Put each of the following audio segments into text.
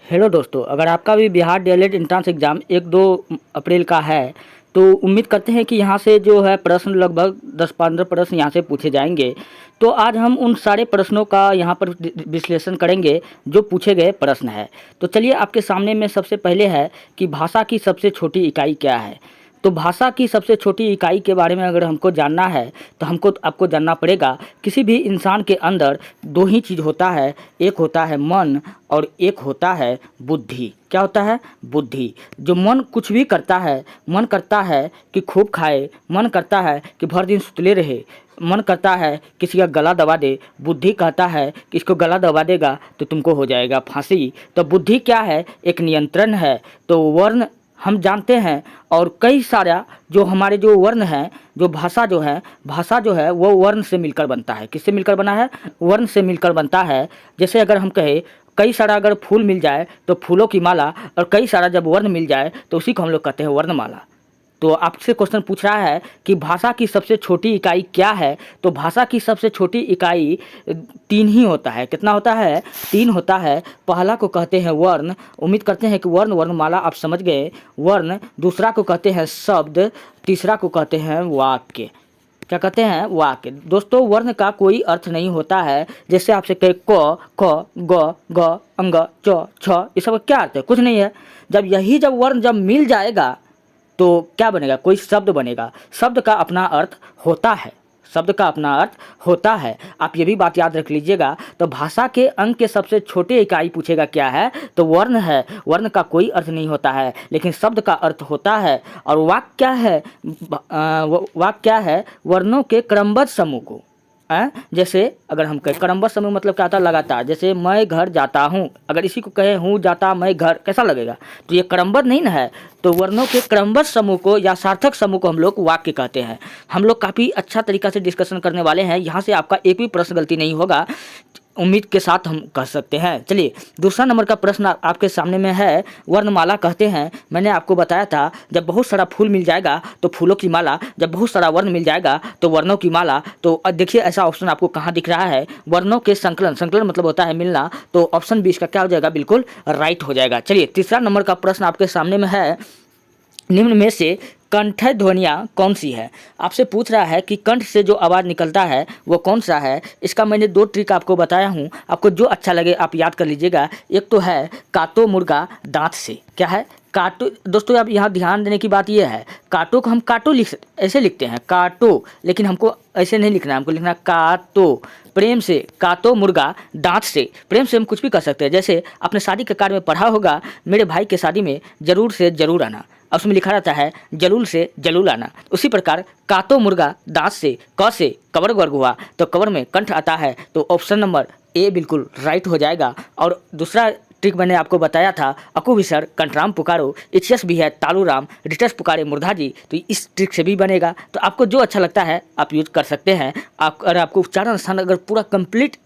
Hello दोस्तों, अगर आपका भी बिहार डीएलएड एंट्रेंस एग्ज़ाम 1-2 अप्रैल का है तो उम्मीद करते हैं कि यहाँ से जो है प्रश्न लगभग 10-15 प्रश्न यहाँ से पूछे जाएंगे। तो आज हम उन सारे प्रश्नों का यहाँ पर विश्लेषण करेंगे जो पूछे गए प्रश्न है। तो चलिए, आपके सामने में सबसे पहले है कि भाषा की सबसे छोटी इकाई क्या है। तो भाषा की सबसे छोटी इकाई के बारे में अगर हमको जानना है तो आपको जानना पड़ेगा, किसी भी इंसान के अंदर दो ही चीज़ होता है, एक होता है मन और एक होता है बुद्धि। क्या होता है? बुद्धि। जो मन कुछ भी करता है, मन करता है कि खूब खाए, मन करता है कि भर दिन सुतले रहे, मन करता है किसी का गला दबा दे, बुद्धि कहता है कि इसको गला दबा देगा तो तुमको हो जाएगा फांसी। तो बुद्धि क्या है? एक नियंत्रण है। तो वर्ण हम जानते हैं, और कई सारा जो हमारे जो वर्ण हैं, जो भाषा जो है वो वर्ण से मिलकर बनता है। किससे मिलकर बना है? वर्ण से मिलकर बनता है। जैसे अगर हम कहें कई सारा अगर फूल मिल जाए तो फूलों की माला, और कई सारा जब वर्ण मिल जाए तो उसी को हम लोग कहते हैं वर्णमाला। तो आपसे क्वेश्चन पूछ रहा है कि भाषा की सबसे छोटी इकाई क्या है। तो भाषा की सबसे छोटी इकाई 3 ही होता है। कितना होता है? 3 होता है। पहला को कहते हैं वर्ण। उम्मीद करते हैं कि वर्णमाला आप समझ गए। वर्ण। दूसरा को कहते हैं शब्द। तीसरा को कहते हैं वाक्य। क्या कहते हैं? वाक्य। दोस्तों, वर्ण का कोई अर्थ नहीं होता है। जैसे आपसे कहे क, ख, ग, घ, अंग, च, छ, ये सब क्या अर्थ है? कुछ नहीं है। जब वर्ण जब मिल जाएगा तो क्या बनेगा? कोई शब्द बनेगा। शब्द का अपना अर्थ होता है। शब्द का अपना अर्थ होता है। आप ये भी बात याद रख लीजिएगा। तो भाषा के अंग के सबसे छोटे इकाई पूछेगा क्या है, तो वर्ण है। वर्ण का कोई अर्थ नहीं होता है, लेकिन शब्द का अर्थ होता है। और वाक्य क्या है? वाक्य क्या है? वर्णों के क्रमबद्ध समूह को। जैसे अगर हम कहें क्रमबद्ध समूह मतलब क्या होता है? लगातार। जैसे मैं घर जाता हूँ, अगर इसी को कहें हूँ जाता मैं घर, कैसा लगेगा? तो ये क्रमबद्ध नहीं ना है। तो वर्णों के क्रमबद्ध समूह को या सार्थक समूह को हम लोग वाक्य कहते हैं। हम लोग काफ़ी अच्छा तरीका से डिस्कशन करने वाले हैं। यहाँ से आपका एक भी प्रश्न गलती नहीं होगा, उम्मीद के साथ हम कह सकते हैं। चलिए, दूसरा नंबर का प्रश्न आपके सामने में है। वर्णमाला कहते हैं, मैंने आपको बताया था, जब बहुत सारा फूल मिल जाएगा तो फूलों की माला, जब बहुत सारा वर्ण मिल जाएगा तो वर्णों की माला। तो देखिए, ऐसा ऑप्शन आपको कहाँ दिख रहा है? वर्णों के संकलन। संकलन मतलब होता है मिलना। तो ऑप्शन 20 का क्या हो जाएगा? बिल्कुल राइट हो जाएगा। चलिए, तीसरा नंबर का प्रश्न आपके सामने में है। निम्न में से कंठ ध्वनियाँ कौन सी है? आपसे पूछ रहा है कि कंठ से जो आवाज़ निकलता है वो कौन सा है। इसका मैंने 2 ट्रिक आपको बताया हूँ, आपको जो अच्छा लगे आप याद कर लीजिएगा। एक तो है काटो मुर्गा दांत से। क्या है? काटो। दोस्तों, अब यहाँ ध्यान देने की बात यह है, काटो को हम काटो ऐसे लिखते हैं, काटो, लेकिन हमको ऐसे नहीं लिखना है, हमको लिखना काटो। प्रेम से काटो मुर्गा दांत से। प्रेम से हम कुछ भी कर सकते हैं। जैसे आपने शादी के कार्ड में पढ़ा होगा, मेरे भाई के शादी में जरूर से जरूर आना, उसमें लिखा रहता है जलूल से जलूल आना। उसी प्रकार काटो मुर्गा दांत से, क से कवर वर्ग हुआ तो कवर में कंठ आता है। तो ऑप्शन नंबर ए बिल्कुल राइट हो जाएगा। और दूसरा ट्रिक मैंने आपको बताया था, अकु विसर कंठराम पुकारो, इच्छस भी है तालू राम, रिटस पुकारे मुर्धा जी। तो इस ट्रिक से भी बनेगा। तो आपको जो अच्छा लगता है आप यूज कर सकते हैं। अगर आपको उच्चारण स्थान अगर पूरा कंप्लीट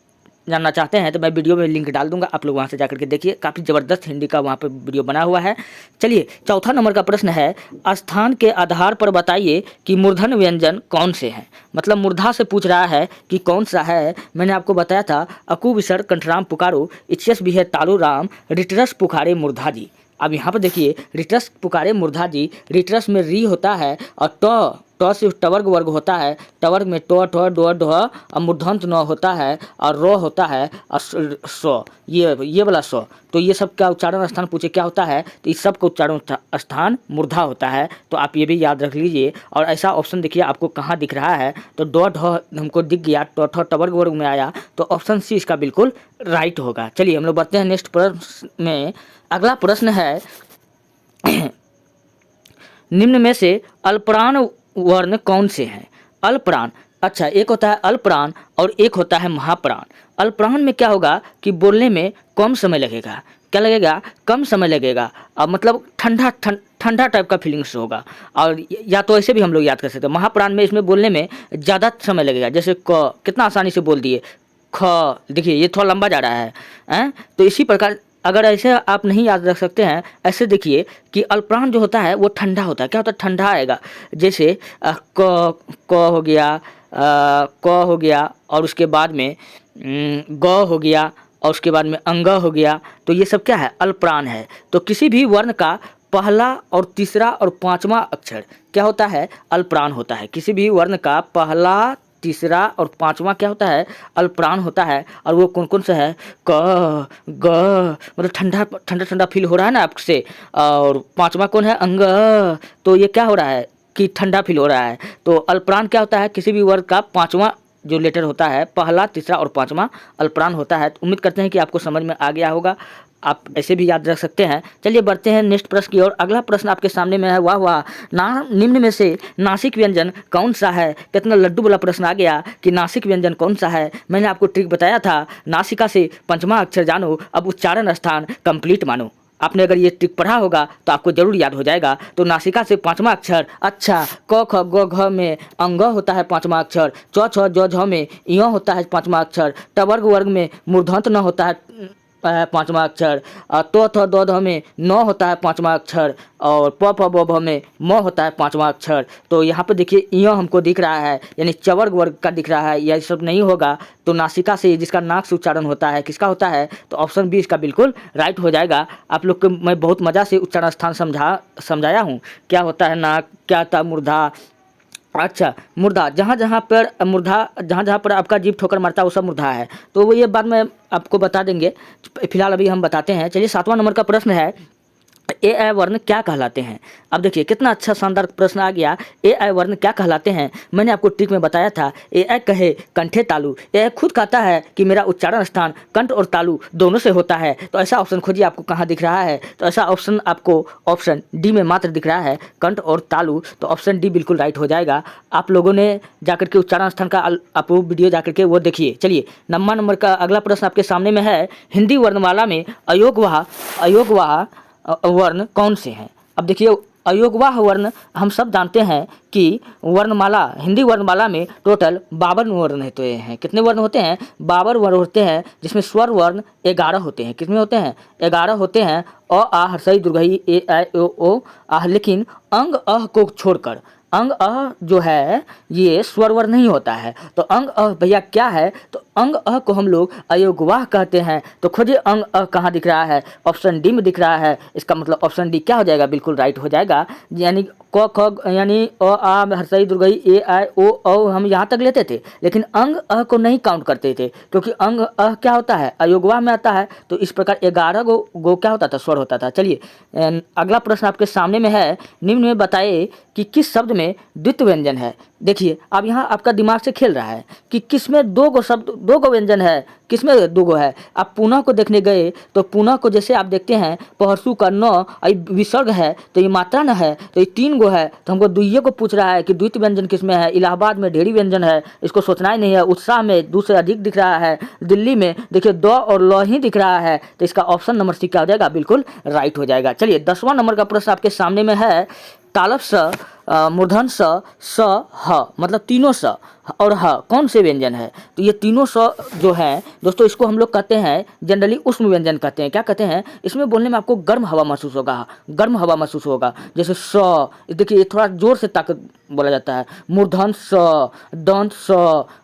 जानना चाहते हैं तो मैं वीडियो में लिंक डाल दूंगा, आप लोग वहां से जाकर के देखिए। काफ़ी ज़बरदस्त हिंदी का वहां पर वीडियो बना हुआ है। चलिए, चौथा नंबर का प्रश्न है, स्थान के आधार पर बताइए कि मूर्धन व्यंजन कौन से हैं। मतलब मूर्धा से पूछ रहा है कि कौन सा है। मैंने आपको बताया था, अकु विसर कंठराम पुकारो, इच्छस भी है तालू राम, रिटरस पुकारे मुर्धा जी। अब यहाँ पर देखिए, रिटरस पुकारे मुर्धा जी, रिटरस में री होता है और ट से टवर्ग वर्ग होता है। टवर्ग में टो ठो डो ढ और मूर्धन्त न होता है और रो होता है और स, ये वाला स। तो ये सब का उच्चारण स्थान पूछे क्या होता है, तो इस सब का उच्चारण स्थान मूर्धा होता है। तो आप ये भी याद रख लीजिए। और ऐसा ऑप्शन देखिए आपको कहाँ दिख रहा है, तो डो ढ हमको दिख गया, टो ठो टवर्ग वर्ग में आया, तो ऑप्शन सी इसका बिल्कुल राइट होगा। चलिए, हम लोग बढ़ते हैं नेक्स्ट प्रश्न में। अगला प्रश्न है, निम्न में से अल्पप्राण वर्ण कौन से हैं? अल्पप्राण। अच्छा, एक होता है अल्पप्राण और एक होता है महाप्राण। अल्पप्राण में क्या होगा कि बोलने में कम समय लगेगा। क्या लगेगा? कम समय लगेगा। अब मतलब ठंडा टाइप का फीलिंग्स होगा। और या तो ऐसे भी हम लोग याद कर सकते हैं। महाप्राण में इसमें बोलने में ज़्यादा समय लगेगा। जैसे क, कितना आसानी से बोल दिए। ख, देखिए ये थोड़ा लंबा जा रहा है। तो इसी प्रकार अगर ऐसे आप नहीं याद रख सकते हैं, ऐसे देखिए कि अल्पप्राण जो होता है वो ठंडा होता है। क्या होता है? ठंडा आएगा। जैसे क हो गया, क हो गया, और उसके बाद में ग हो गया, और उसके बाद में अंग हो गया, तो ये सब क्या है, अल्पप्राण है। तो किसी भी वर्ण का पहला और तीसरा और पांचवा अक्षर क्या होता है, अल्पप्राण होता है। किसी भी वर्ण का पहला, तीसरा और पांचवा क्या होता है, अल्पप्राण होता है। और वो कौन कौन सा है, क, ग, मतलब ठंडा ठंडा ठंडा फील हो रहा है ना आपसे। और पांचवा कौन है, अंग, तो ये क्या हो रहा है कि ठंडा फील हो रहा है। तो अल्पप्राण क्या होता है, किसी भी वर्ग का पांचवा जो लेटर होता है, पहला, तीसरा और पांचवा अल्पप्राण होता है। तो उम्मीद करते हैं कि आपको समझ में आ गया होगा, आप ऐसे भी याद रख सकते हैं। चलिए बढ़ते हैं नेक्स्ट प्रश्न की ओर। अगला प्रश्न आपके सामने में है, वाह वाह, निम्न में से नासिक व्यंजन कौन सा है। कितना लड्डू वाला प्रश्न आ गया कि नासिक व्यंजन कौन सा है। मैंने आपको ट्रिक बताया था, नासिका से पंचमा अक्षर जानो, अब उच्चारण स्थान कंप्लीट मानो। आपने अगर ये ट्रिक पढ़ा होगा तो आपको जरूर याद हो जाएगा। तो नासिका से पांचवा अक्षर, अच्छा, क ख ग घ में अंग होता है पांचवा अक्षर, च छ ज झ में य होता है पांचवा अक्षर, टवर्ग वर्ग में मूर्धन्त न होता है पांचवा अक्षर, तो थ द ध में न होता है पांचवा अक्षर, और प फ ब भ में म होता है पांचवा अक्षर। तो यहाँ पे देखिए य हमको दिख रहा है, यानी चवर्ग वर्ग का दिख रहा है। यह सब नहीं होगा तो नासिका से जिसका नाक से उच्चारण होता है, किसका होता है, तो ऑप्शन बी इसका बिल्कुल राइट हो जाएगा। आप लोग को मैं बहुत मज़ा से उच्चारण स्थान समझाया हूँ, क्या होता है नाक, क्या था मूर्धा। अच्छा, मूर्धा, जहाँ जहाँ पर आपका जीभ ठोकर मारता है वो सब मूर्धा है। तो वो ये बात मैं आपको बता देंगे, फिलहाल अभी हम बताते हैं। चलिए 7वां नंबर का प्रश्न है, ए आई वर्ण क्या कहलाते हैं। अब देखिए कितना अच्छा शानदार प्रश्न आ गया, ए आई वर्ण क्या कहलाते हैं। मैंने आपको ट्रिक में बताया था, ए आई कहे कंठे तालु, ए आई खुद कहता है कि मेरा उच्चारण स्थान कंठ और तालु दोनों से होता है। तो ऐसा ऑप्शन खोजिए, आपको कहाँ दिख रहा है। तो ऐसा ऑप्शन आपको ऑप्शन डी में मात्र दिख रहा है, कंठ और तालु। तो ऑप्शन डी बिल्कुल राइट हो जाएगा। आप लोगों ने जाकर के उच्चारण स्थान का अप्रूव वीडियो जाकर के वो देखिए। चलिए 9वां नंबर का अगला प्रश्न आपके सामने में है, हिंदी वर्णमाला में अयोगवाह वर्ण कौन से हैं। अब देखिए अयोगवाह वर्ण हम सब जानते हैं कि वर्णमाला, हिंदी वर्णमाला में टोटल 52 वर्ण होते हैं। कितने वर्ण होते हैं, 52 वर्ण होते हैं, जिसमें स्वर वर्ण 11 होते हैं। कितने होते हैं, 11 होते हैं। अ आ हर्षई दुर्घई ए आई ओ आह, लेकिन अंग अह को छोड़कर, अंग अह जो है ये स्वर वर्ण नहीं होता है। तो अंग अह भैया क्या है, तो अंग अह को हम लोग अयोगवाह कहते हैं। तो खोजिए अंग अह कहाँ दिख रहा है, ऑप्शन डी में दिख रहा है। इसका मतलब ऑप्शन डी क्या हो जाएगा, बिल्कुल राइट हो जाएगा। यानी क ख यानी अ आ हर्षई दुर्घई ए आई ओ औ हम यहाँ तक लेते थे, लेकिन अंग अह को नहीं काउंट करते थे, क्योंकि अंग अह क्या होता है, अयोगवाह में आता है। तो इस प्रकार 11 गो क्या होता था, स्वर होता था। चलिए अगला प्रश्न आपके सामने में है, निम्न में बताइए कि किस शब्द में द्वित्व व्यंजन है। देखिए अब यहाँ आपका दिमाग से खेल रहा है कि किसमें दो गो व्यंजन है, किसमें 2 गो है। आप पुनः को देखने गए तो पुनः को जैसे आप देखते हैं पहरसू का न विसर्ग है, तो ये मात्रा न है, तो ये 3 गो है। तो हमको दुइये को पूछ रहा है कि द्वितीय व्यंजन किसमें है। इलाहाबाद में ढेरी व्यंजन है, इसको सोचना ही नहीं है। उत्साह में 2 से अधिक दिख रहा है। दिल्ली में देखिए 2 और ल ही दिख रहा है। तो इसका ऑप्शन नंबर सी क्या हो जाएगा, बिल्कुल राइट हो जाएगा। चलिए 10वां नंबर का प्रश्न आपके सामने में है, तालव स, मूर्धन स ह, मतलब तीनों स और ह कौन से व्यंजन है। तो ये तीनों स जो है दोस्तों, इसको हम लोग कहते हैं जनरली उष्ण व्यंजन कहते हैं। क्या कहते हैं, इसमें बोलने में आपको गर्म हवा महसूस होगा, गर्म हवा महसूस होगा। जैसे स, देखिए ये थोड़ा जोर से ताकत बोला जाता है। मूर्धन स, दंत स,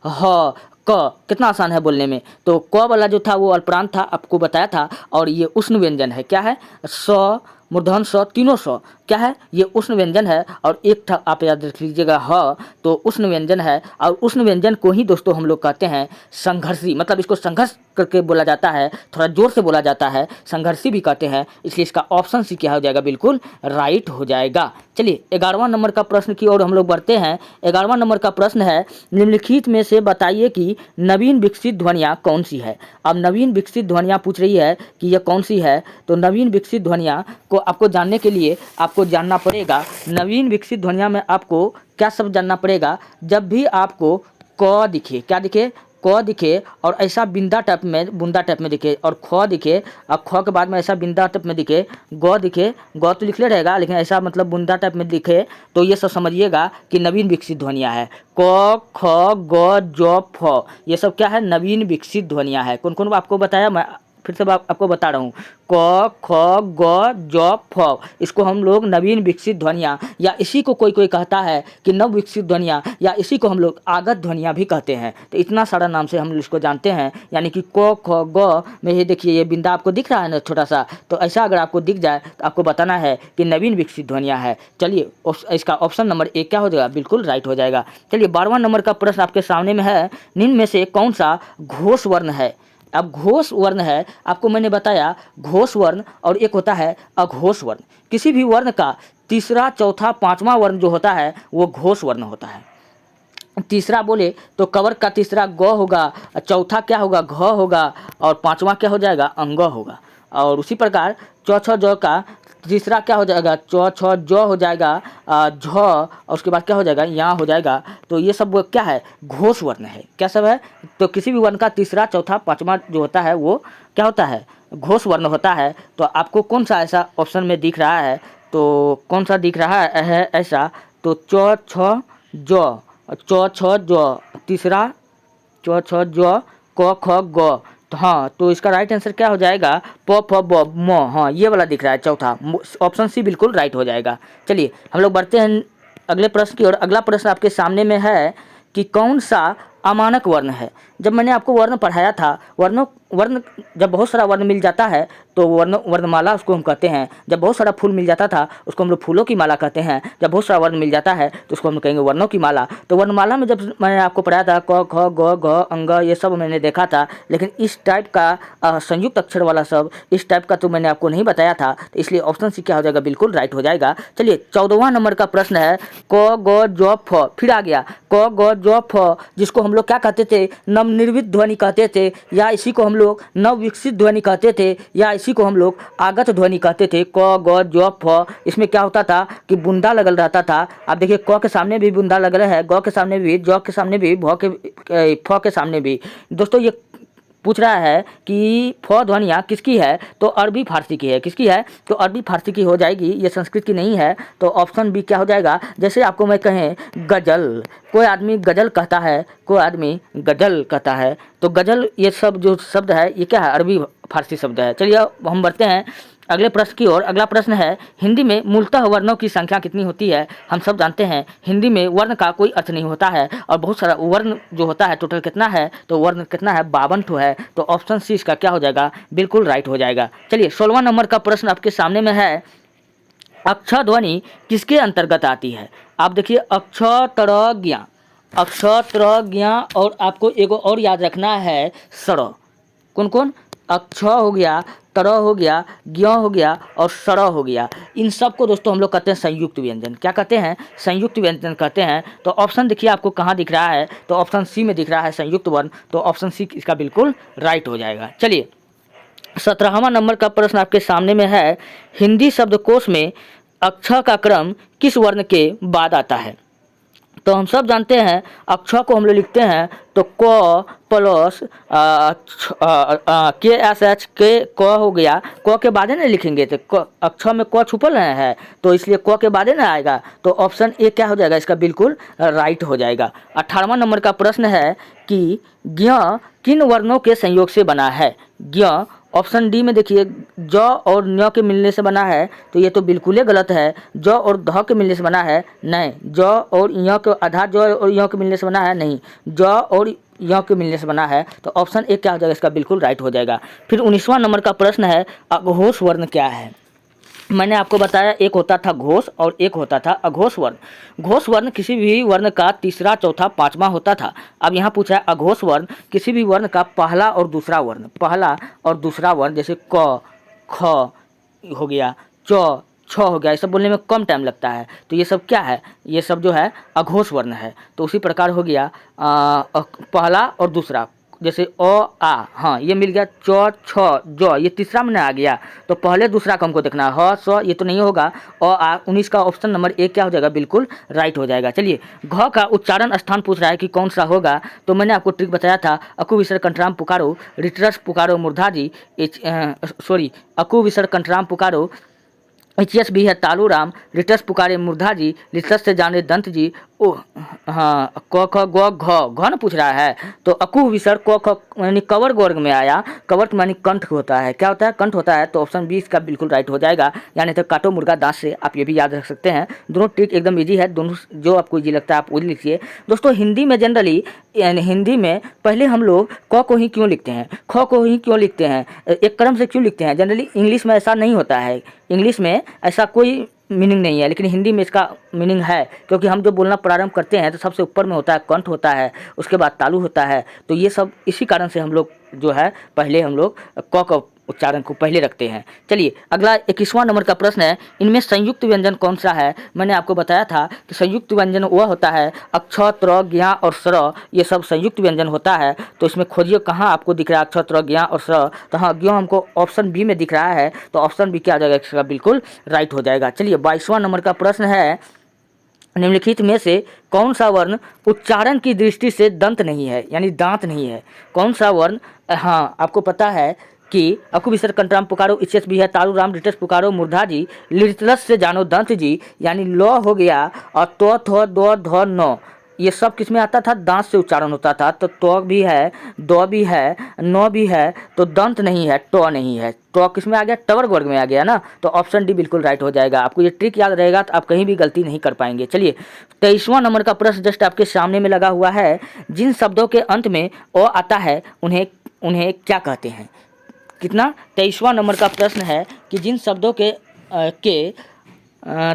ह, क, कितना आसान है बोलने में। तो क वाला जो था वो अल्पप्राण था, आपको बताया था। और ये उष्ण व्यंजन है, क्या है, स, मूर्धन स, तीनों स क्या है, ये उष्ण व्यंजन है। और एक था आप याद रख लीजिएगा ह, तो उष्ण व्यंजन है। और उष्ण व्यंजन को ही दोस्तों हम लोग कहते हैं संघर्षी, मतलब इसको संघर्ष करके बोला जाता है, थोड़ा जोर से बोला जाता है, संघर्षी भी कहते हैं। इसलिए इसका ऑप्शन सी क्या हो जाएगा, बिल्कुल राइट हो जाएगा। चलिए 11वां नंबर का प्रश्न की ओर हम लोग बढ़ते हैं। 11वां नंबर का प्रश्न है, निम्नलिखित में से बताइए कि नवीन विकसित ध्वनियाँ कौन सी है। अब नवीन विकसित ध्वनियाँ पूछ रही है कि यह कौन सी है। तो नवीन विकसित ध्वनियाँ को आपको जानने के लिए आपको जानना पड़ेगा, नवीन विकसित ध्वनियाँ में आपको क्या शब्द जानना पड़ेगा। जब भी आपको क दिखे, क्या दिखे, क दिखे और ऐसा बिंदा टाइप में, बूंदा टाइप में दिखे, और ख दिखे और ख के बाद में ऐसा बिंदा टाइप में दिखे, ग दिखे, ग तो लिखले रहेगा लेकिन ऐसा मतलब बूंदा टाइप में दिखे, तो ये सब समझिएगा कि नवीन विकसित ध्वनियाँ है। क, ख, ग, ज, फ, ये सब क्या है, नवीन विकसित ध्वनियाँ है। कौन कौन आपको बताया, मैं फिर से आपको बता रहा हूँ, क ख ग ज फ, इसको हम लोग नवीन विकसित ध्वनियाँ या इसी को कोई कोई कहता है कि नव विकसित ध्वनियाँ या इसी को हम लोग आगत ध्वनियाँ भी कहते हैं। तो इतना सारा नाम से हम इसको जानते हैं। यानी कि क ख ग में ये देखिए ये बिंदा आपको दिख रहा है ना छोटा सा, तो ऐसा अगर आपको दिख जाए तो आपको बताना है कि नवीन विकसित ध्वनियाँ है। चलिए इसका ऑप्शन नंबर 1 क्या हो जाएगा, बिल्कुल राइट हो जाएगा। चलिए 12वां नंबर का प्रश्न आपके सामने में है, निम्न में से कौन सा घोष वर्ण है। अब घोष वर्ण है, आपको मैंने बताया घोष वर्ण और एक होता है अघोष वर्ण। किसी भी वर्ण का तीसरा चौथा पांचवा वर्ण जो होता है वो घोष वर्ण होता है। तीसरा बोले तो कवर का तीसरा ग होगा, चौथा क्या होगा घ होगा, और पांचवा क्या हो जाएगा अंग होगा। और उसी प्रकार च छ ज का तीसरा क्या हो जाएगा, च छ ज हो जाएगा, झ, और उसके बाद क्या हो जाएगा यहाँ हो जाएगा। तो ये सब क्या है, घोष वर्ण है। क्या सब है, तो किसी भी वर्ण का तीसरा चौथा पांचवा जो होता है वो क्या होता है, घोष वर्ण होता है। तो आपको कौन सा ऐसा ऑप्शन में दिख रहा है, तो कौन सा दिख रहा है ऐसा, तो च छ ज, च छ ज तीसरा, च छ ज क ख ग। तो हाँ, तो इसका राइट आंसर क्या हो जाएगा, प फ ब म। हाँ, ये वाला दिख रहा है चौथा, ऑप्शन सी बिल्कुल राइट हो जाएगा। चलिए हम लोग बढ़ते हैं अगले प्रश्न की ओर। अगला प्रश्न आपके सामने में है कि कौन सा अमानक वर्ण है। जब मैंने आपको वर्ण पढ़ाया था, वर्ण जब बहुत सारा वर्ण मिल जाता है तो वर्णमाला उसको हम कहते हैं। जब बहुत सारा फूल मिल जाता था उसको हम लोग फूलों की माला कहते हैं। जब बहुत सारा वर्ण मिल जाता है तो उसको हम लोग कहेंगे वर्णों की माला। तो वर्णमाला में जब मैंने आपको पढ़ाया था क ख ग घ अंग, ये सब मैंने देखा था, लेकिन इस टाइप का संयुक्त अक्षर वाला सब इस टाइप का तो मैंने आपको नहीं बताया था। तो इसलिए ऑप्शन सी क्या हो जाएगा, बिल्कुल राइट हो जाएगा। चलिए 14वां नंबर का प्रश्न है, क ग ज फ। फिर आ गया क ग ज फ, जिसको हम लोग क्या कहते थे, नवनिर्मित ध्वनि कहते थे, या इसी को हम लोग नव विकसित ध्वनि कहते थे, या इसी को हम लोग आगत ध्वनि कहते थे। क ग ज फ, इसमें क्या होता था कि बुंदा लगल रहता था। आप देखिए क के सामने भी बुंदा लगल है, ग के सामने भी, ज के सामने भी, फ के सामने भी। दोस्तों ये पूछ रहा है कि फ ध्वनियाँ किसकी है, तो अरबी फारसी की है। किसकी है, तो अरबी फारसी की हो जाएगी, ये संस्कृत की नहीं है। तो ऑप्शन बी क्या हो जाएगा, जैसे आपको मैं कहें गजल, कोई आदमी गजल कहता है, कोई आदमी गजल कहता है, तो गजल ये सब जो शब्द है ये क्या है, अरबी फारसी शब्द है। चलिए हम बढ़ते हैं अगले प्रश्न की ओर। अगला प्रश्न है, हिंदी में मूलतः वर्णों की संख्या कितनी होती है। हम सब जानते हैं हिंदी में वर्ण का कोई अर्थ नहीं होता है, और बहुत सारा वर्ण जो होता है, टोटल कितना है, तो वर्ण कितना है, 52 ठो है। तो ऑप्शन सी इसका क्या हो जाएगा, बिल्कुल राइट हो जाएगा। चलिए 16वां नंबर का प्रश्न आपके सामने में है, अक्षर ध्वनि किसके अंतर्गत आती है। आप देखिए अक्षत्रज्ञ, अक्षत्रज्ञ, और आपको एगो और याद रखना है सड़। कौन कौन, अक्ष हो गया, तर हो गया, ज्ञ हो गया, और सड़ हो गया। इन सब को दोस्तों हम लोग कहते हैं संयुक्त व्यंजन। क्या कहते हैं, संयुक्त व्यंजन कहते हैं। तो ऑप्शन देखिए आपको कहाँ दिख रहा है, तो ऑप्शन सी में दिख रहा है संयुक्त वर्ण। तो ऑप्शन सी इसका बिल्कुल राइट हो जाएगा। चलिए 17वां नंबर का प्रश्न आपके सामने में है, हिंदी शब्दकोश में अक्षर का क्रम किस वर्ण के बाद आता है। तो हम सब जानते हैं अक्षर को हम लोग लिखते हैं तो क प्लस के एस एच के, क हो गया, क के बाद ना लिखेंगे, तो अक्षर में क छुपल है, तो इसलिए क के बाद ना आएगा। तो ऑप्शन ए क्या हो जाएगा, इसका बिल्कुल राइट हो जाएगा। 18वां नंबर का प्रश्न है कि ज्ञ किन वर्णों के संयोग से बना है। ज्ञ ऑप्शन डी में देखिए ज और न्य के मिलने से बना है, तो ये तो बिल्कुल ही गलत है। ज और ध के मिलने से बना है, नहीं। ज और य के आधार ज और य के मिलने से बना है, नहीं। ज और य के मिलने से बना है। तो ऑप्शन ए क्या हो जाएगा, इसका बिल्कुल राइट हो जाएगा। फिर 19वां नंबर का प्रश्न है, अघोष वर्ण क्या है। मैंने आपको बताया एक होता था घोष और एक होता था अघोष वर्ण। घोष वर्ण किसी भी वर्ण का तीसरा चौथा पांचवा होता था। अब यहाँ पूछा है अघोष वर्ण किसी भी वर्ण का पहला और दूसरा वर्ण, पहला और दूसरा वर्ण, जैसे क ख हो गया, च छ हो गया, ये सब बोलने में कम टाइम लगता है। तो ये सब क्या है, ये सब जो है अघोष वर्ण है। तो उसी प्रकार हो गया पहला और दूसरा, जैसे अ आ, हाँ ये मिल गया, च छ ज, ये तीसरा में आ गया। तो पहले दूसरा का हमको देखना है, ह स ये तो नहीं होगा, अ आ। 19 का ऑप्शन नंबर ए क्या हो जाएगा, बिल्कुल राइट हो जाएगा। चलिए घ का उच्चारण स्थान पूछ रहा है कि कौन सा होगा। तो मैंने आपको ट्रिक बताया था, अकु विसर्ग कंठराम पुकारो, रिटरस पुकारो मूर्धाजी, अकु विसर्ग कंठराम पुकारो, एच भी है तालू राम, रिटस पुकारे मूर्धा जी, रिटस से जाने दंत जी, ओ हाँ, क ख ग घ घ न पूछ रहा है, तो अकु विसर्ग क ख यानी कवर वर्ग में आया। कवर मानी कंठ होता है, क्या होता है, कंठ होता है। तो ऑप्शन बी इसका बिल्कुल राइट हो जाएगा। यानी तो काटो मुर्गा दांत से, आप ये भी याद रख सकते हैं। दोनों ट्रिक एकदम इजी है, दोनों जो आपको इजी लगता है आप वो लिखिए। दोस्तों हिंदी में जनरली, यानी हिंदी में पहले हम लोग क को ही क्यों लिखते हैं, ख को ही क्यों लिखते हैं, एक क्रम से क्यों लिखते हैं। जनरली इंग्लिश में ऐसा नहीं होता है, इंग्लिश में ऐसा कोई मीनिंग नहीं है, लेकिन हिंदी में इसका मीनिंग है। क्योंकि हम जो बोलना प्रारंभ करते हैं तो सबसे ऊपर में होता है कंठ होता है, उसके बाद तालु होता है। तो ये सब इसी कारण से हम लोग जो है पहले हम लोग क का उच्चारण को पहले रखते हैं। चलिए अगला 21वां नंबर का प्रश्न है, इनमें संयुक्त व्यंजन कौन सा है। मैंने आपको बताया था कि संयुक्त व्यंजन वह होता है अक्ष, त्र, ज्ञ और स्र, ये सब संयुक्त व्यंजन होता है। तो इसमें खोजिए कहाँ आपको दिख रहा है अक्ष, त्र, ज्ञ और स्र। तो हाँ, ज्ञ हमको ऑप्शन बी में दिख रहा है, तो ऑप्शन बी क्या आ जाएगा, इसका बिल्कुल राइट हो जाएगा। चलिए 22वां नंबर का प्रश्न है, निम्नलिखित में से कौन सा वर्ण उच्चारण की दृष्टि से दंत नहीं है, यानी दांत नहीं है। कौन सा वर्ण, हाँ आपको पता है कि अकु विसर्ग कंठराम पुकारो, इचस भी है, तालु राम रिटस पुकारो, मूर्धा जी, लिटलस से जानो दंत जी, यानी लौ हो गया। और तो थ दो ध न, ये सब किस में आता था, दांत से उच्चारण होता था। तो तो भी है, दो भी है, नौ भी है, तो दंत नहीं है, टो नहीं है। तो किस में आ गया, टवर वर्ग में आ गया ना। तो ऑप्शन डी बिल्कुल राइट हो जाएगा। आपको ये ट्रिक याद रहेगा तो आप कहीं भी गलती नहीं कर पाएंगे। चलिए 23वां नंबर का प्रश्न जस्ट आपके सामने में लगा हुआ है, जिन शब्दों के अंत में ओ आता है उन्हें उन्हें क्या कहते हैं। कितना, 23वां नंबर का प्रश्न है कि जिन शब्दों के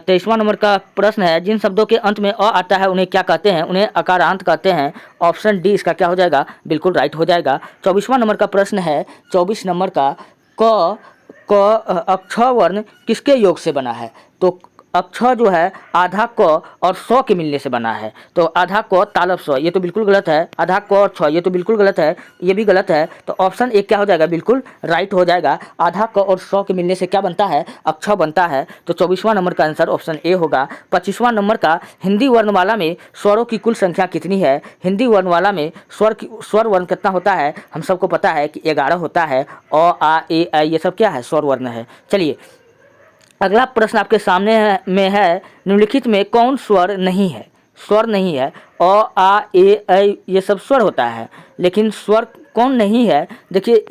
23वां नंबर का प्रश्न है, जिन शब्दों के अंत में अ आता है उन्हें क्या कहते हैं, उन्हें अकारांत कहते हैं। ऑप्शन डी इसका क्या हो जाएगा, बिल्कुल राइट हो जाएगा। 24वां नंबर का प्रश्न है, 24 नंबर का, क अक्ष वर्ण किसके योग से बना है। तो अक्ष जो है आधा क और 100 के मिलने से बना है। तो आधा क तालब 100, ये तो बिल्कुल गलत है। आधा क और 6, ये तो बिल्कुल गलत है, ये भी गलत है। तो ऑप्शन एक क्या हो जाएगा, बिल्कुल राइट हो जाएगा। आधा क और 100 के मिलने से क्या बनता है, अक्ष बनता है। तो 24वां नंबर का आंसर ऑप्शन ए होगा। 25वां नंबर का, हिंदी वर्णमाला में स्वरों की कुल संख्या कितनी है। हिंदी वर्णमाला में स्वर वर्ण कितना होता है, हम सबको पता है कि 11 होता है। अ आ ए ऐ ये सब क्या है, स्वर वर्ण है। चलिए अगला प्रश्न आपके सामने में है, निम्नलिखित में कौन स्वर नहीं है। स्वर नहीं है, अ आ ए ऐ ये सब स्वर होता है, लेकिन स्वर कौन नहीं है। देखिए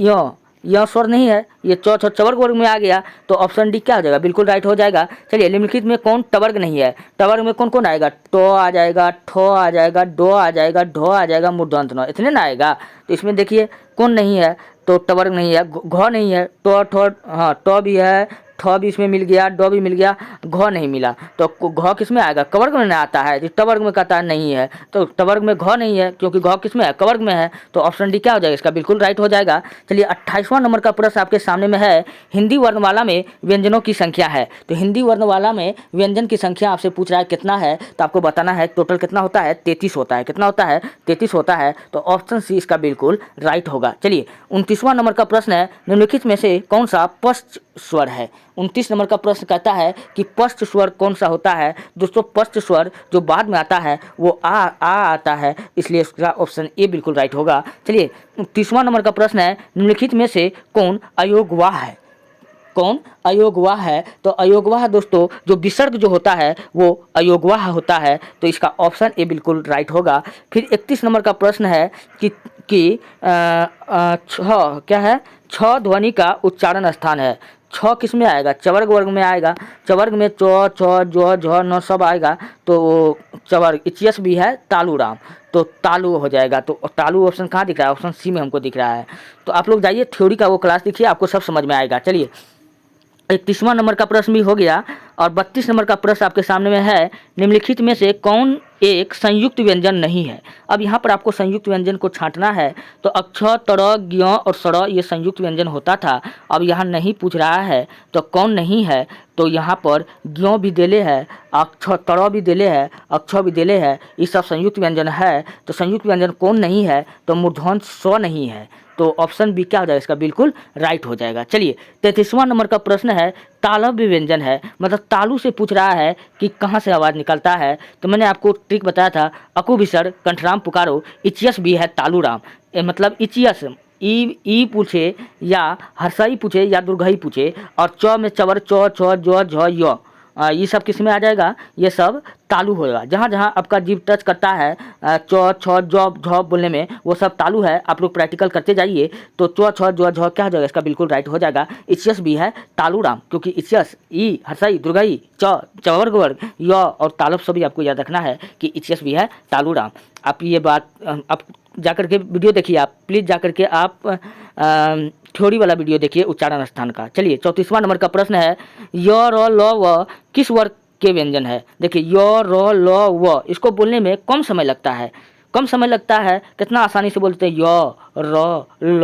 यह स्वर नहीं है, ये चवर्ग वर्ग में आ गया। तो ऑप्शन डी क्या हो जाएगा, बिल्कुल राइट हो जाएगा। चलिए निम्नलिखित में कौन टवर्ग नहीं है। टवर्ग में कौन कौन आएगा, टो आ जाएगा, ठो आ जाएगा, डो आ जाएगा, ढो आ जाएगा, मूर्धन्य न, इतने ना आएगा। तो इसमें देखिए कौन नहीं है, तो टवर्ग नहीं है, घ नहीं है, टो ठो, हाँ टो भी है, ठ भी इसमें मिल गया, डो भी मिल गया, घ नहीं मिला। तो घ किस में आएगा, कवर्ग में आता है। जो टवर्ग में कहता है नहीं है, तो टवर्ग में घ नहीं है, क्योंकि घ किस में है, कवर्ग में है। तो ऑप्शन डी क्या हो जाएगा, इसका बिल्कुल राइट हो जाएगा। चलिए 28वां नंबर का प्रश्न आपके सामने में है, हिंदी वर्णमाला में व्यंजनों की संख्या है। तो हिंदी वर्णमाला में व्यंजन की संख्या आपसे पूछ रहा है कितना है, तो आपको बताना है टोटल कितना होता है, 33 होता है। कितना होता है, 33 होता है। तो ऑप्शन सी इसका बिल्कुल राइट होगा। चलिए 29वां नंबर का प्रश्न है, निम्नलिखित में से कौन सा पश्च स्वर है। 29 नंबर का प्रश्न कहता है कि पश्च स्वर कौन सा होता है। दोस्तों पश्च स्वर जो बाद में आता है वो आ आता है, इसलिए इसका ऑप्शन ए बिल्कुल राइट होगा। चलिए 30वां नंबर का प्रश्न है, निम्नलिखित में से कौन अयोगवाह है। कौन अयोगवाह है। तो अयोगवाह दोस्तों जो विसर्ग जो होता है वो अयोगवाह होता है। तो इसका ऑप्शन ए बिल्कुल राइट होगा। फिर 31 नंबर का प्रश्न है कि क्या है, छ ध्वनि का उच्चारण स्थान है। छ किस में आएगा, चवर्ग वर्ग में आएगा। चवर्ग में चौ छ जो झ न सब आएगा। तो चवर्ग इचियस भी है, तालु राम, तो तालु हो जाएगा। तो तालु ऑप्शन कहाँ दिख रहा है, ऑप्शन सी में हमको दिख रहा है। तो आप लोग जाइए थ्योरी का वो क्लास देखिए, आपको सब समझ में आएगा। चलिए 31वां नंबर का प्रश्न भी हो गया। और 32 नंबर का प्रश्न आपके सामने में है, निम्नलिखित में से कौन एक संयुक्त व्यंजन नहीं है। अब यहाँ पर आपको संयुक्त व्यंजन को छांटना है। तो अक्ष, तर, ज्ञ और सड़ ये संयुक्त व्यंजन होता था। अब यहाँ नहीं पूछ रहा है तो कौन नहीं है। तो यहाँ पर ज्ञ भी देले है, अक्ष तर भी देले है, अक्ष भी देले है, ये सब संयुक्त व्यंजन है। तो संयुक्त व्यंजन कौन नहीं है, तो मूर्धन्य स नहीं है। तो ऑप्शन बी क्या हो जाएगा, इसका बिल्कुल राइट हो जाएगा। चलिए 33वां नंबर का प्रश्न है, तालव्य व्यंजन है, मतलब तालु से पूछ रहा है कि कहाँ से आवाज़ निकलता है। तो मैंने आपको ट्रिक बताया था, अकु विसर्ग कंठराम पुकारो, इचियस भी है तालु राम, मतलब इचियस ई पूछे या हर्षई पूछे या दुर्घई पूछे, और च में चवर चौ छ जो झ य, ये सब किस में आ जाएगा, ये सब तालु होगा। जहाँ जहाँ आपका जीभ टच करता है चौ छ जॉब झॉब बोलने में, वो सब तालु है। आप लोग प्रैक्टिकल करते जाइए तो चौ छ जो झ क्या हो जाएगा, इसका बिल्कुल राइट हो जाएगा। इचियस भी है तालु राम, क्योंकि इचियस ई हर्षई दुर्गई चवर्ग वर्ग य और तालब सभी आपको याद रखना है कि इचियस भी है तालु राम। आप ये बात आप जाकर के वीडियो देखिए, आप प्लीज़ जाकर के आप थ्योरी वाला वीडियो देखिए उच्चारण स्थान का। चलिए 34वां नंबर का प्रश्न है, य र ल व किस वर्ग के व्यंजन है। देखिए य र ल व इसको बोलने में कम समय लगता है, कम समय लगता है। कितना आसानी से बोलते हैं य र ल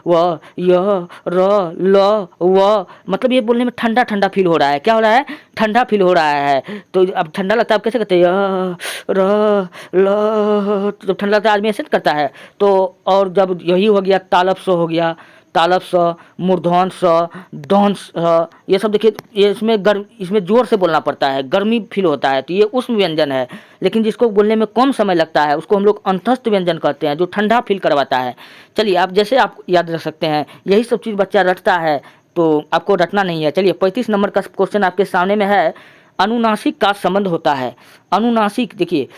व य र ल व, मतलब ये बोलने में ठंडा ठंडा फील हो रहा है। क्या हो रहा है, ठंडा फील हो रहा है। तो अब ठंडा लगता है, आप कैसे कहते हैं य र ल, तो ठंडा लगता है आदमी ऐसे करता है। तो और जब यही हो गया तालब स हो गया, तालब स, मूर्धन स, दहन स, ये सब देखिए ये इसमें ज़ोर से बोलना पड़ता है, गर्मी फील होता है। तो ये उष्ण व्यंजन है, लेकिन जिसको बोलने में कम समय लगता है उसको हम लोग अंतस्थ व्यंजन कहते हैं, जो ठंडा फील करवाता है। चलिए आप जैसे आप याद रख सकते हैं, यही सब चीज़ बच्चा रटता है तो आपको रटना नहीं है। चलिए 35 नंबर का क्वेश्चन आपके सामने में है, अनुनासिक का संबंध होता है। अनुनासिक देखिए,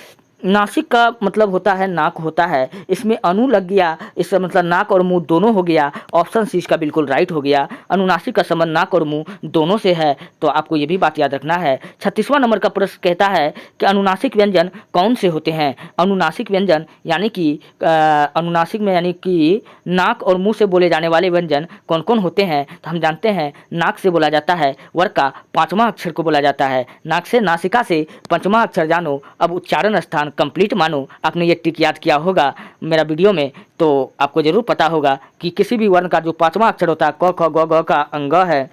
नासिक का मतलब होता है नाक होता है, इसमें अनु लग गया, इसका मतलब नाक और मुंह दोनों हो गया। ऑप्शन सी इसका बिल्कुल राइट हो गया। अनुनासिक का संबंध नाक और मुंह दोनों से है, तो आपको ये भी बात याद रखना है। 36वां नंबर का प्रश्न कहता है कि अनुनासिक व्यंजन कौन से होते हैं। अनुनासिक व्यंजन यानी कि अनुनासिक में यानी कि नाक और मुँह से बोले जाने वाले व्यंजन कौन कौन होते हैं। तो हम जानते हैं नाक से बोला जाता है वर्ग का 5वां अक्षर को बोला जाता है। नाक से नासिका से 5वां अक्षर जानो, अब उच्चारण स्थान कंप्लीट मानो। आपने ये ट्रिक याद किया होगा मेरा वीडियो में, तो आपको जरूर पता होगा कि किसी भी वर्ण का जो 5वां अक्षर होता है, क ख ग घ का अंग है,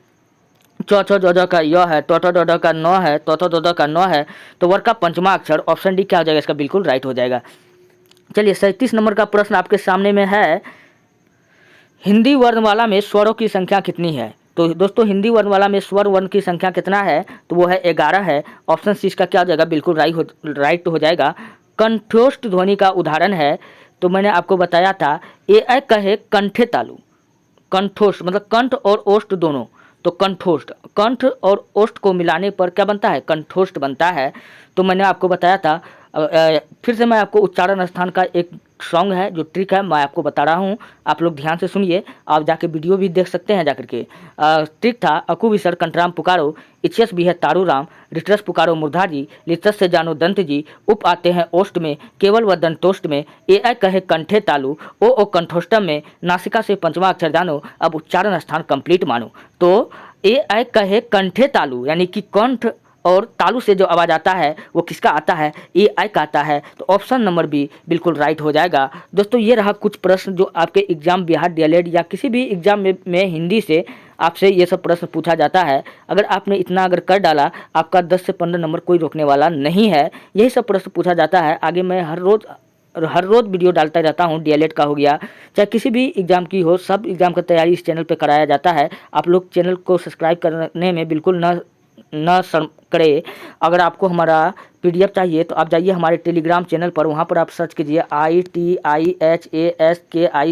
च छ ज झ का य है, ट ठ ड ढ का न है, त थ द द का न है, तो वर्ग का 5वां अक्षर ऑप्शन डी क्या हो जाएगा, इसका बिल्कुल राइट हो जाएगा। चलिए 37 नंबर का प्रश्न आपके सामने में है, हिंदी वर्णमाला में स्वरों की संख्या कितनी है। तो दोस्तों हिंदी वर्णमाला में स्वर वर्ण की संख्या कितना है, तो वो है 11 है। ऑप्शन सी इसका क्या हो जाएगा, बिल्कुल राइट हो जाएगा। कंठोष्ठ ध्वनि का उदाहरण है, तो मैंने आपको बताया था ए ऐ कहे कंठे तालु। कंठोष्ठ मतलब कंठ और ओष्ठ दोनों, तो कंठोष्ठ, कंठ और ओष्ठ को मिलाने पर क्या बनता है, कंठोष्ठ बनता है। तो मैंने आपको बताया था। फिर से मैं आपको उच्चारण स्थान का एक सॉन्ग है जो ट्रिक है मैं आपको बता रहा हूँ, आप लोग ध्यान से सुनिए। आप जाके वीडियो भी देख सकते हैं जाकर के। ट्रिक था, अकु विसर कंठराम पुकारो, इच्छस भी है तारू राम, रिटरस पुकारो मूर्धा जी, लिटस से जानो दंत जी, उप आते हैं ओष्ठ में, केवल व दंतोष्ठ में, ए ऐ कहे कंठे तालु, ओ कंठोष्टम में, नासिका से 5वां अक्षर जानो, अब उच्चारण स्थान कंप्लीट मानो। तो ए ऐ कहे कंठे तालु यानी कि कंठ और तालु से जो आवाज़ आता है वो किसका आता है, ए आई का आता है। तो ऑप्शन नंबर बी बिल्कुल राइट हो जाएगा। दोस्तों ये रहा कुछ प्रश्न जो आपके एग्जाम बिहार डीएलएड या किसी भी एग्जाम में हिंदी से आपसे ये सब प्रश्न पूछा जाता है। अगर आपने इतना अगर कर डाला, आपका 10 से 15 नंबर कोई रोकने वाला नहीं है। यही सब प्रश्न पूछा जाता है। आगे मैं हर रोज़ वीडियो डालता रहता हूँ। डीएलएड का हो गया, चाहे किसी भी एग्ज़ाम की हो, सब एग्ज़ाम का तैयारी इस चैनल पे कराया जाता है। आप लोग चैनल को सब्सक्राइब करने में बिल्कुल न शर्म करे। अगर आपको हमारा पीडीएफ चाहिए तो आप जाइए हमारे टेलीग्राम चैनल पर, वहाँ पर आप सर्च कीजिए ITIHASKI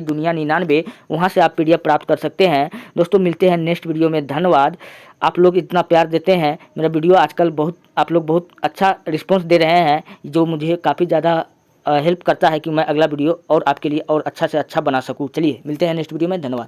दुनिया 99, वहाँ से आप पीडीएफ प्राप्त कर सकते हैं। दोस्तों मिलते हैं नेक्स्ट वीडियो में। धन्यवाद। आप लोग इतना प्यार देते हैं, मेरा वीडियो आजकल आप लोग बहुत अच्छा रिस्पॉन्स दे रहे हैं, जो मुझे काफ़ी ज़्यादा हेल्प करता है कि मैं अगला वीडियो और आपके लिए और अच्छा से अच्छा बना सकूँ। चलिए मिलते हैं नेक्स्ट वीडियो में। धन्यवाद।